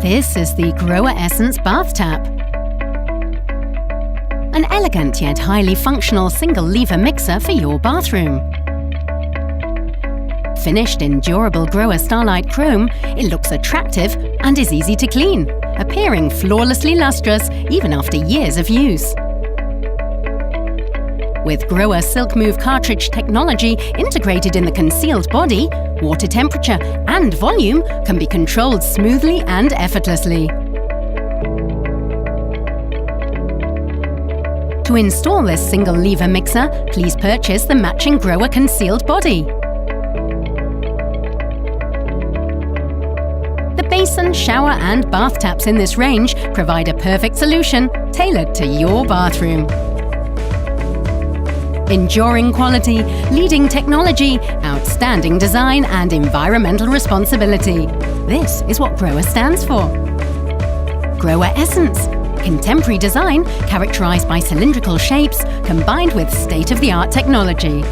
This is the GROHE Essence bath tap. An elegant yet highly functional single-lever mixer for your bathroom. Finished in durable GROHE Starlight Chrome, it looks attractive and is easy to clean, appearing flawlessly lustrous even after years of use. With GROHE Silk Move cartridge technology integrated in the concealed body, water temperature and volume can be controlled smoothly and effortlessly. To install this single-lever mixer, please purchase the matching GROHE concealed body. The basin, shower and bath taps in this range provide a perfect solution tailored to your bathroom. Enduring quality, leading technology, outstanding design and environmental responsibility. This is what GROHE stands for. GROHE Essence. Contemporary design characterized by cylindrical shapes combined with state-of-the-art technology.